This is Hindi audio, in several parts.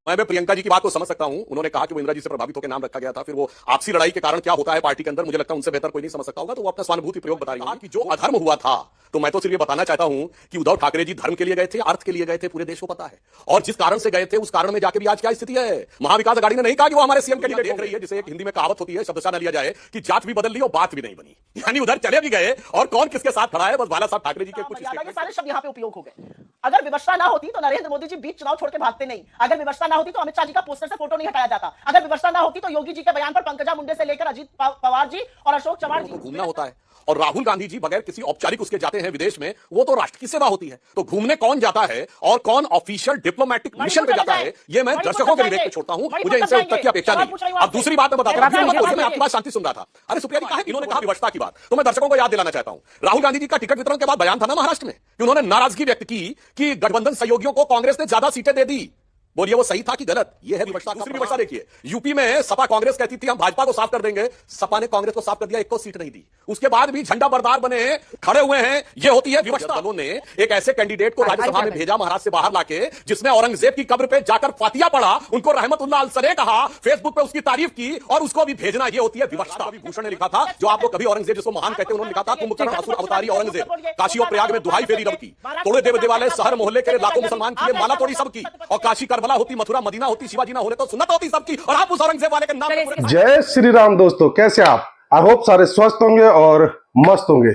मैं प्रियंका जी की बात को समझ सकता हूं। उन्होंने कहा कि वो इंदिरा जी से प्रभावित होकर नाम रखा गया था, फिर वो आपसी लड़ाई के कारण क्या होता है पार्टी के अंदर, मुझे लगता है उनसे बेहतर कोई नहीं समझ सकता होगा, तो वो अपना स्वानुभूति प्रयोग बता रही है कि जो अधर्म हुआ था, तो मैं तो सिर्फ ये बताना चाहता हूं कि उद्धव ठाकरे जी धर्म के लिए गए थे, अर्थ के लिए गए थे, पूरे देश को पता है। और जिस कारण से गए थे उस कारण में जाके भी आज क्या स्थिति है। महाविकास अघाड़ी ने नहीं कहा कि वो हमारे सीएम कैंडिडेट देख रही है, जिसे एक हिंदी में कहावत होती है, शब्दशः न लिया जाए कि जात भी बदल ली और बात भी नहीं बनी, यानी उधर चले भी गए और कौन किसके साथ खड़ा है, बस बाला साहब ठाकरे जी के कुछ सारे शब्द यहाँ पे उपयोग हो गए। अगर विवशता ना होती तो नरेंद्र मोदी जी बीच चुनाव छोड़ के भागते नहीं। अगर विवशता ना होती तो अमित शाह जी का पोस्टर से फोटो नहीं हटाया जाता। अगर विवशता ना होती तो योगी जी के बयान पर पंकजा मुंडे से लेकर अजीत पवार जी और अशोक चव्हाण जी घूमना होता है। और राहुल गांधी जी बगैर किसी औपचारिक उसके जाते हैं विदेश में, वो तो राष्ट्र की सेवा होती है। तो घूमने कौन जाता है और कौन ऑफिशियल डिप्लोमेटिक मिशन पे जाता है, ये मैं दर्शकों के विवेक पे छोड़ता हूं, मुझे इनसे उत्तर की अपेक्षा नहीं। अब दूसरी बात मैं बताता हूं, मैं आपकी बात शांति सुन रहा था। अरे सुप्रिया जी कहा, इन्होंने कहा विवशता की बात, तो मैं दर्शकों को याद दिलाना चाहता हूं, राहुल गांधी जी का टिकट वितरण के बाद बयान था ना महाराष्ट्र में कि उन्होंने नाराजगी व्यक्त की कि गठबंधन सहयोगियों को कांग्रेस ने ज्यादा सीटें दे दी। बोलिए वो सही था कि गलत? ये है विवशता। दूसरी विवशता देखिए, यूपी में सपा कांग्रेस कहती थी हम भाजपा को साफ कर देंगे, सपा ने कांग्रेस को साफ कर दिया, एक को सीट नहीं दी। उसके बाद भी झंडा बरदार बने खड़े हुए हैं, ये होती है विवशता। दलों ने एक ऐसे कैंडिडेट को राज्यसभा में भेजा महाराष्ट्र से बाहर लाके, जिसने औरंगजेब की कब्र पे जाकर फातिया पढ़ा, उनको रहमतुल्लाह अलसरे कहा, फेसबुक पे उसकी तारीफ की और उसको भी भेजना, ये होती है विवशता। भूषण ने लिखा था, जो आप लोग कभी औरंगजेब जिसको महान कहते हैं, उन्होंने लिखा था कुंभकर्ण असुर अवतारी औरंगजेब, काशी और प्रयाग में दुहाई फेरी रब की, तोड़े देव देवालय शहर मोहल्ले के लाखों मुसलमान किए, माला तोड़ी सबकी, और काशी करबला होती, मथुरा मदीना होती, शिवाजी ना होने तो सुन्नत होती सबकी, और आप उस औरंगजेब वाले के नाम। जय श्री राम दोस्तों, कैसे आप? आई होप सारे स्वस्थ होंगे और मस्त होंगे।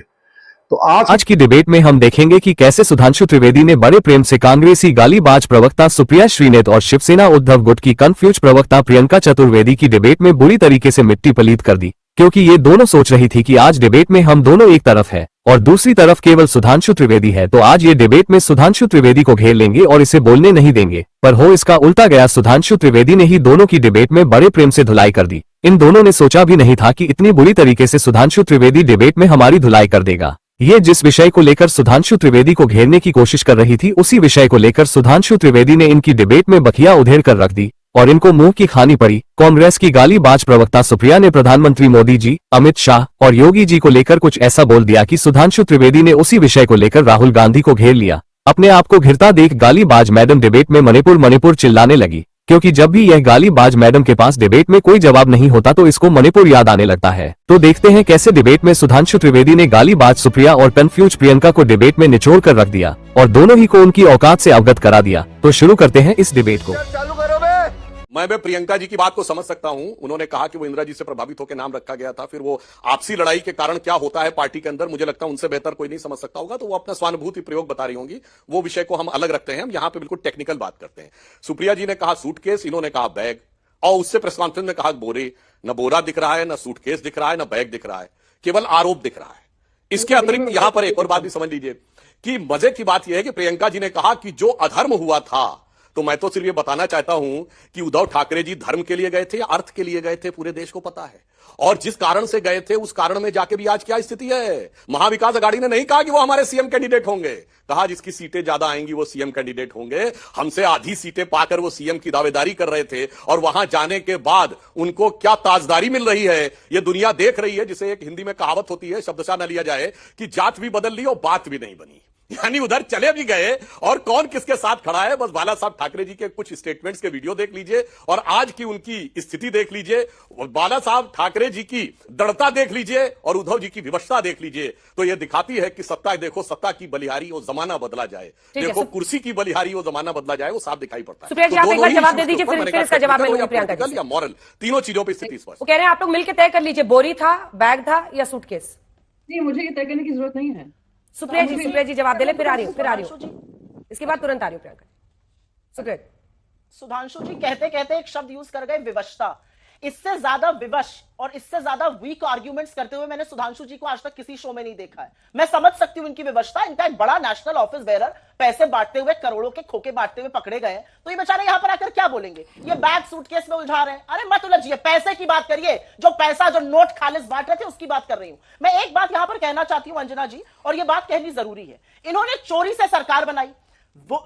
तो आज की डिबेट में हम देखेंगे कि कैसे सुधांशु त्रिवेदी ने बड़े प्रेम से कांग्रेसी गालीबाज प्रवक्ता सुप्रिया श्रीनेत और शिवसेना उद्धव गुट की कंफ्यूज प्रवक्ता प्रियंका चतुर्वेदी की डिबेट में बुरी तरीके से मिट्टी पलीत कर दी, क्योंकि ये दोनों सोच रही थी कि आज डिबेट में हम दोनों एक तरफ है और दूसरी तरफ केवल सुधांशु त्रिवेदी है, तो आज ये डिबेट में सुधांशु त्रिवेदी को घेर लेंगे और इसे बोलने नहीं देंगे। पर हो इसका उल्टा गया, सुधांशु त्रिवेदी ने ही दोनों की डिबेट में बड़े प्रेम से धुलाई कर दी। इन दोनों ने सोचा भी नहीं था कि इतनी बुरी तरीके से सुधांशु त्रिवेदी डिबेट में हमारी धुलाई कर देगा। ये जिस विषय को लेकर सुधांशु त्रिवेदी को घेरने की कोशिश कर रही थी, उसी विषय को लेकर सुधांशु त्रिवेदी ने इनकी डिबेट में बखिया उधेड़ कर रख दी और इनको मुंह की खानी पड़ी। कांग्रेस की गालीबाज प्रवक्ता सुप्रिया ने प्रधानमंत्री मोदी जी, अमित शाह और योगी जी को लेकर कुछ ऐसा बोल दिया कि सुधांशु त्रिवेदी ने उसी विषय को लेकर राहुल गांधी को घेर लिया। अपने आप को घिरता देख गालीबाज मैडम डिबेट में मणिपुर चिल्लाने लगी, क्योंकि जब भी यह गालीबाज मैडम के पास डिबेट में कोई जवाब नहीं होता तो इसको मणिपुर याद आने लगता है। तो देखते हैं कैसे डिबेट में सुधांशु त्रिवेदी ने गालीबाज सुप्रिया और कंफ्यूज प्रियंका को डिबेट में निचोड़ कर रख दिया और दोनों ही को उनकी औकात से अवगत करा दिया। तो शुरू करते हैं इस डिबेट को। मैं प्रियंका जी की बात को समझ सकता हूं। उन्होंने कहा कि वो इंदिरा जी से प्रभावित होकर नाम रखा गया था, फिर वो आपसी लड़ाई के कारण क्या होता है पार्टी के अंदर, मुझे लगता है उनसे बेहतर कोई नहीं समझ सकता होगा, तो वो अपना स्वानुभूति प्रयोग बता रही होंगी। वो विषय को हम अलग रखते हैं, हम यहां पे बिल्कुल टेक्निकल बात करते हैं। सुप्रिया जी ने कहा सूटकेस, इन्होंने कहा बैग, और उससे प्रेस कॉन्फ्रेंस में कहा बोरे। न बोरा दिख रहा है, न सूटकेस दिख रहा है, न बैग दिख रहा है, केवल आरोप दिख रहा है। इसके अतिरिक्त यहां पर एक और बात भी समझ लीजिए कि मजे की बात यह है कि प्रियंका जी ने कहा कि जो अधर्म हुआ था, तो मैं तो सिर्फ ये बताना चाहता हूं कि उद्धव ठाकरे जी धर्म के लिए गए थे, अर्थ के लिए गए थे, पूरे देश को पता है। और जिस कारण से गए थे उस कारण में जाके भी आज क्या स्थिति है। महाविकास अघाड़ी ने नहीं कहा कि वो हमारे सीएम कैंडिडेट होंगे, कहा जिसकी सीटें ज्यादा आएंगी वो सीएम कैंडिडेट होंगे। हमसे आधी सीटें पाकर वो सीएम की दावेदारी कर रहे थे, और वहां जाने के बाद उनको क्या ताजदारी मिल रही है ये दुनिया देख रही है, जिसे एक हिंदी में कहावत होती है, शब्दशः न लिया जाए कि जात भी बदल ली और बात भी नहीं बनी, यानी उधर चले भी गए और कौन किसके साथ खड़ा है, बस बाला साहब ठाकरे जी के कुछ स्टेटमेंट्स के वीडियो देख लीजिए और आज की उनकी स्थिति देख लीजिए, बाला साहब ठाकरे जी की दृढ़ता देख लीजिए और उद्धव जी की विवशता देख लीजिए, तो यह दिखाती है कि सत्ता, देखो सत्ता की बलिहारी वो जमाना बदला जाए, देखो कुर्सी की बलिहारी वो जमाना बदला जाए, वो साफ दिखाई पड़ता है। जवाब दे दीजिए, फिर इसका जवाब या मॉरल, तीनों चीजों पर स्थिति स्पष्ट। कह रहे हैं आप लोग मिलकर तय कर लीजिए, बोरी था, बैग था या सूटकेस। नहीं, मुझे ये तय करने की जरूरत नहीं है। सुप्रिया जी जवाब दे ले, फिर आ रही हूँ, इसके बाद तुरंत आ रही हूँ प्रियंका। सुप्रिया, सुधांशु जी कहते कहते एक शब्द यूज कर गए, विवशता। इससे ज्यादा विवश और इससे ज्यादा वीक आर्ग्यूमेंट्स करते हुए मैंने सुधांशु जी को आज तक किसी शो में नहीं देखा है। मैं समझ सकती हूं इनकी विवशता। इनका एक बड़ा नेशनल ऑफिस बेरर पैसे बांटते हुए, करोड़ों के खोके बांटते हुए पकड़े गए, तो ये बेचारे यहां पर आकर क्या बोलेंगे? ये बैग सूटकेस में उलझा रहे हैं। अरे मत उलझिए, पैसे की बात करिए, जो पैसा जो नोट खालिस बांट रहे थे उसकी बात कर रही हूं मैं। एक बात यहां पर कहना चाहती हूं अंजना जी, और यह बात कहनी जरूरी है। इन्होंने चोरी से सरकार बनाई, वो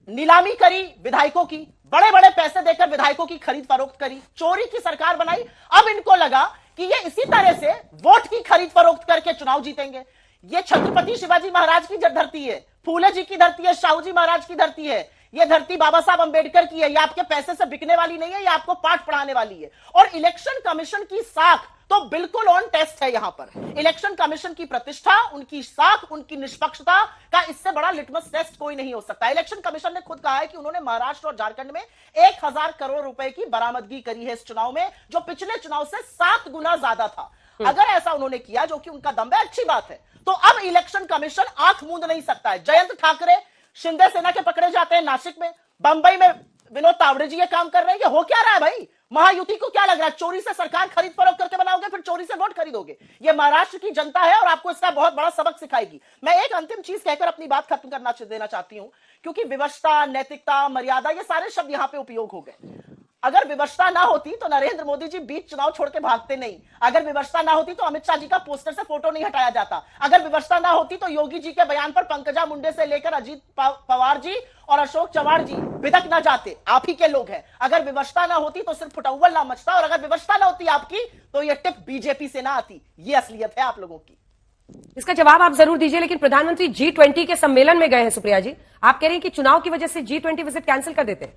नीलामी करी विधायकों की, बड़े बड़े पैसे देकर विधायकों की खरीद फरोख्त करी, चोरी की सरकार बनाई। अब इनको लगा कि ये इसी तरह से वोट की खरीद फरोख्त करके चुनाव जीतेंगे। ये छत्रपति शिवाजी महाराज की धरती है, फूले जी की धरती है, शाहू जी महाराज की धरती है। ये धरती बाबा साहब अंबेडकर की है, ये आपके पैसे से बिकने वाली नहीं है, ये आपको पाठ पढ़ाने वाली है। और इलेक्शन कमीशन की साख तो बिल्कुल ऑन टेस्ट है। यहां पर इलेक्शन कमीशन की प्रतिष्ठा, उनकी साख, उनकी निष्पक्षता का इससे बड़ा लिटमस टेस्ट कोई नहीं हो सकता। इलेक्शन कमीशन ने खुद कहा है कि उन्होंने महाराष्ट्र और झारखंड में 1000 करोड़ रुपए की बरामदगी करी है इस चुनाव में, जो पिछले चुनाव से 7 गुना ज्यादा था। अगर ऐसा उन्होंने किया, जो कि उनका दम है, अच्छी बात है, तो अब इलेक्शन कमीशन आंख मूंद नहीं सकता है। जयंत ठाकरे शिंदे सेना के पकड़े जाते हैं नासिक में, बंबई में विनोद तावड़े जी ये काम कर रहे हैं। ये हो क्या रहा है भाई? महायुति को क्या लग रहा है, चोरी से सरकार खरीद फरोख्त करके बनाओगे, फिर चोरी से वोट खरीदोगे? ये महाराष्ट्र की जनता है और आपको इसका बहुत बड़ा सबक सिखाएगी। मैं एक अंतिम चीज कहकर अपनी बात खत्म करना देना चाहती हूं, क्योंकि विवशता, नैतिकता, मर्यादा, ये सारे शब्द यहां पे उपयोग हो गए। अगर विवशता ना होती तो नरेंद्र मोदी जी बीच चुनाव छोड़ के भागते नहीं। अगर विवशता ना होती तो अमित शाह जी का पोस्टर से फोटो नहीं हटाया जाता। अगर विवशता ना होती तो योगी जी के बयान पर पंकजा मुंडे से लेकर अजीत पवार जी और अशोक चव्हाण जी बिदक ना जाते। आप ही के लोग हैं। अगर विवशता ना होती तो सिर्फ फुटअव्वल ना मचता, और अगर विवशता ना होती आपकी तो ये टिप बीजेपी से ना आती। ये असलियत है आप लोगों की। इसका जवाब आप जरूर दीजिए, लेकिन प्रधानमंत्री G20 के सम्मेलन में गए हैं सुप्रिया जी, आप कह रही हैं कि चुनाव की वजह से G20 विजिट कैंसिल कर देते हैं।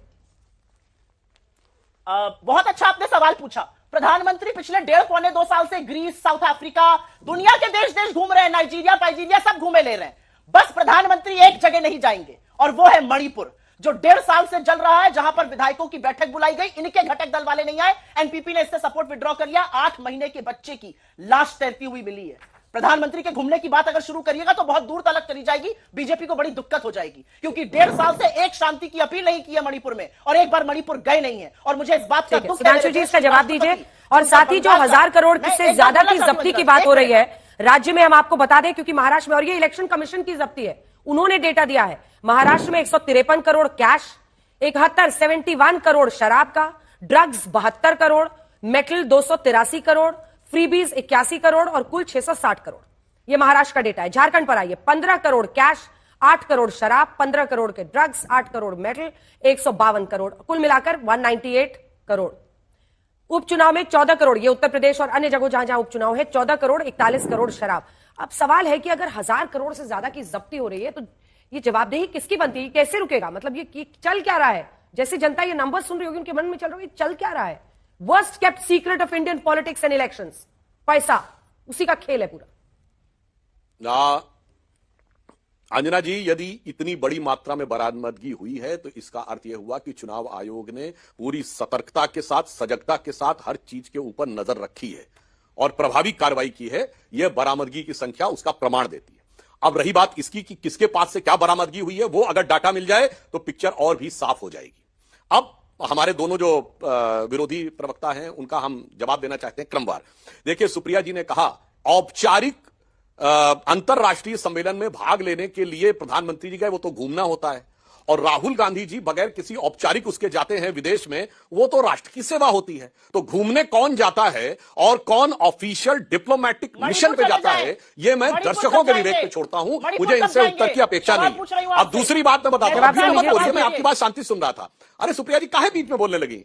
बहुत अच्छा आपने सवाल पूछा। प्रधानमंत्री पिछले 1.5-2 साल से ग्रीस, साउथ अफ्रीका, दुनिया के देश घूम रहे हैं, नाइजीरिया सब घूमे ले रहे हैं। बस प्रधानमंत्री एक जगह नहीं जाएंगे, और वो है मणिपुर, जो 1.5 साल से चल रहा है, जहां पर विधायकों की बैठक बुलाई गई, इनके घटक दल वाले नहीं आए, एनपीपी ने इससे सपोर्ट विड्रॉ कर लिया। 8 महीने के बच्चे की लाश तैरती हुई मिली है। प्रधानमंत्री के घूमने की बात अगर शुरू करिएगा तो बहुत दूर तक चली जाएगी, बीजेपी को बड़ी दिक्कत हो जाएगी, क्योंकि 1.5 साल से एक शांति की अपील नहीं की है मणिपुर में, और एक बार मणिपुर गए नहीं है। और मुझे इस बात का दुख है। सुधांशु जी, इसका जवाब दीजिए। और साथ ही जो 1000 करोड़ से ज्यादा की जब्ती की बात हो रही है राज्य में, हम आपको बता दें, क्योंकि महाराष्ट्र में, और ये इलेक्शन कमीशन की जब्ती है, उन्होंने डेटा दिया है, महाराष्ट्र में 153 करोड़ कैश, 71 करोड़ शराब का, drugs 72 crore, metal 283 crore, freebies 81 crore और कुल 660 करोड़। ये महाराष्ट्र का डेटा है। झारखंड पर आइए, 15 करोड़ कैश, 8 करोड़ शराब, 15 करोड़ के ड्रग्स, 8 करोड़ मेटल, 152 करोड़, कुल मिलाकर 198 करोड़। उपचुनाव में 14 करोड़, ये उत्तर प्रदेश और अन्य जगहों जहां जहां उपचुनाव है, 14 करोड़ 41 करोड़ शराब। अब सवाल है कि अगर 1000 करोड़ से ज्यादा की जब्ती हो रही है तो ये जवाबदेही किसकी बनती है? कैसे रुकेगा? मतलब ये चल क्या रहा है? जैसे जनता ये नंबर सुन रही होगी, उनके मन में चल रहा है, चल क्या रहा है? Worst kept secret of Indian politics and elections, पैसा, उसी का खेल है पूरा। अंजना जी, यदि इतनी बड़ी मात्रा में बरामदगी हुई है तो इसका अर्थ यह हुआ कि चुनाव आयोग ने पूरी सतर्कता के साथ, सजगता के साथ हर चीज के ऊपर नजर रखी है और प्रभावी कार्रवाई की है। यह बरामदगी की संख्या उसका प्रमाण देती है। अब रही बात इसकी कि किसके पास से क्या बरामदगी हुई है, वो अगर डाटा मिल जाए तो पिक्चर और भी साफ हो जाएगी। अब हमारे दोनों जो विरोधी प्रवक्ता हैं उनका हम जवाब देना चाहते हैं क्रमवार। देखिए, सुप्रिया जी ने कहा औपचारिक अंतरराष्ट्रीय सम्मेलन में भाग लेने के लिए प्रधानमंत्री जी गए, वो तो घूमना होता है, और राहुल गांधी जी बगैर किसी औपचारिक उसके जाते हैं विदेश में, वो तो राष्ट्र की सेवा होती है। तो घूमने कौन जाता है और कौन ऑफिशियल डिप्लोमेटिक मिशन पे जाता है, ये मैं दर्शकों के विवेक पे छोड़ता हूं, मुझे इनसे उत्तर की अपेक्षा नहीं। अब दूसरी बात मैं बताता हूं, मैं आपकी बात शांति सुन रहा था। अरे सुप्रिया जी काहे बीच में बोलने लगी?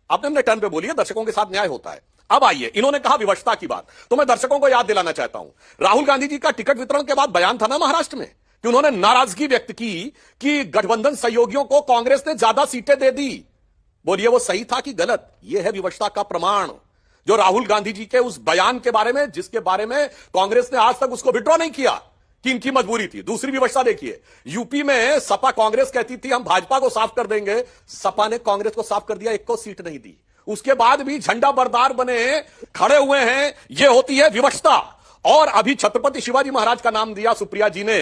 आपने अपने टर्न पे बोली है, दर्शकों के साथ न्याय होता है। अब आइए, इन्होंने कहा विवशता की बात, तो मैं दर्शकों को याद दिलाना चाहता हूं, राहुल गांधी जी का टिकट वितरण के बाद बयान था ना महाराष्ट्र में, कि उन्होंने नाराजगी व्यक्त की कि गठबंधन सहयोगियों को कांग्रेस ने ज्यादा सीटें दे दी। बोलिए वो सही था कि गलत? यह है विवशता का प्रमाण, जो राहुल गांधी जी के उस बयान के बारे में, जिसके बारे में कांग्रेस ने आज तक उसको विड्रॉ नहीं किया कि इनकी मजबूरी थी। दूसरी विवशता देखिए, यूपी में सपा कांग्रेस कहती थी हम भाजपा को साफ कर देंगे, सपा ने कांग्रेस को साफ कर दिया, एक को सीट नहीं दी। उसके बाद भी झंडा बरदार बने खड़े हुए हैं, यह होती है विवशता। और अभी छत्रपति शिवाजी महाराज का नाम दिया सुप्रिया जी ने।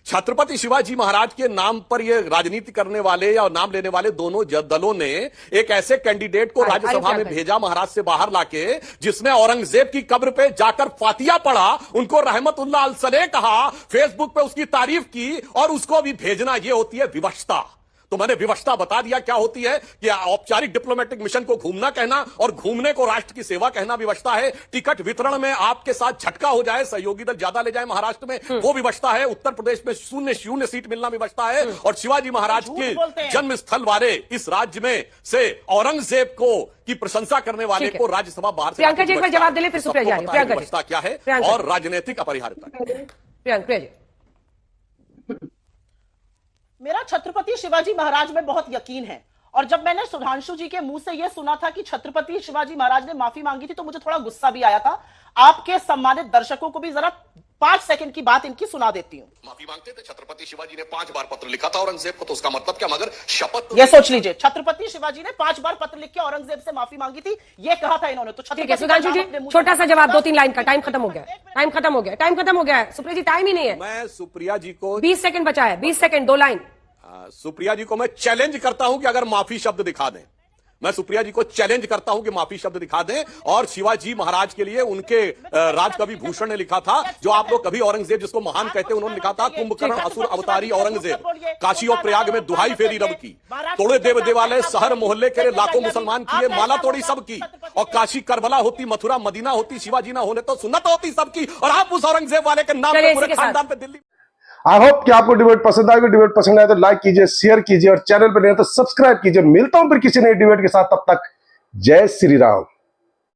छत्रपति शिवाजी महाराज के नाम पर ये राजनीति करने वाले या नाम लेने वाले दोनों दलों ने एक ऐसे कैंडिडेट को राज्यसभा में भेजा महाराज से बाहर लाके, जिसने औरंगजेब की कब्र पे जाकर फातिया पढ़ा, उनको रहमतुल्लाह अल सलेह कहा, फेसबुक पे उसकी तारीफ की, और उसको भी भेजना, ये होती है विवशता। तो मैंने विवशता बता दिया क्या होती है, कि औपचारिक डिप्लोमेटिक मिशन को घूमना कहना और घूमने को राष्ट्र की सेवा कहना विवशता है। टिकट वितरण में आपके साथ झटका हो जाए, सहयोगी दल ज्यादा ले जाए महाराष्ट्र में, वो विवशता है। उत्तर प्रदेश में शून्य सीट मिलना विवशता है। और शिवाजी महाराज के जन्म स्थल वाले इस राज्य में से औरंगजेब को की प्रशंसा करने वाले को राज्यसभा बाहर से प्रियंका जी एक बार जवाब दे ले, फिर सुप्रिया जी। प्रियंका जी विवशता क्या है और राजनीतिक अपरिहार्यता। प्रियंका जी मेरा छत्रपति शिवाजी महाराज में बहुत यकीन है, और जब मैंने सुधांशु जी के मुंह से यह सुना था कि छत्रपति शिवाजी महाराज ने माफी मांगी थी तो मुझे थोड़ा गुस्सा भी आया था। आपके सम्मानित दर्शकों को भी जरा 5 सेकंड की बात इनकी सुना देती हूँ। माफी मांगते थे, छत्रपति शिवाजी ने 5 बार पत्र लिखा था औरंगजेब को, तो उसका मतलब क्या? मगर शपथ ये सोच लीजिए, छत्रपति शिवाजी ने 5 बार पत्र लिख के औरंगजेब से माफी मांगी थी, ये कहा था इन्होंने। तो ठीक है सुधांशु जी, छोटा सा जवाब, 2-3 लाइन का। टाइम खत्म हो गया, टाइम खत्म हो गया, टाइम खत्म हो गया है। सुप्रिया जी टाइम ही नहीं है, मैं सुप्रिया जी को 20 सेकंड बचा है, 20 सेकंड, 2 लाइन। सुप्रिया जी को मैं चैलेंज करता हूं कि अगर माफी शब्द दिखा दें, मैं सुप्रिया जी को चैलेंज करता हूं कि माफी शब्द दिखा दें। और शिवाजी महाराज के लिए उनके राजकवि भूषण ने लिखा था, जो आप लोग कभी औरंगजेब जिसको महान कहते हैं, उन्होंने लिखा था, कुंभकर्ण असुर अवतारी औरंगजेब, काशी और प्रयाग में दुहाई फेरी रब की, तोड़े देव देवालय शहर मोहल्ले के लाखों मुसलमान किए, माला तोड़ी सबकी, और काशी करबला होती, मथुरा मदीना होती, शिवाजी ना होने तो सुन्नत होती सबकी, और आप उस औरंगजेब वाले के नाम पे पूरे खानदान पे दिल्ली। आई होप कि आपको डिबेट पसंद आएगी। डिबेट पसंद आए तो लाइक कीजिए, शेयर कीजिए, और चैनल पर नहीं तो सब्सक्राइब कीजिए। मिलता हूं फिर किसी नई डिबेट के साथ, तब तक जय श्री राम।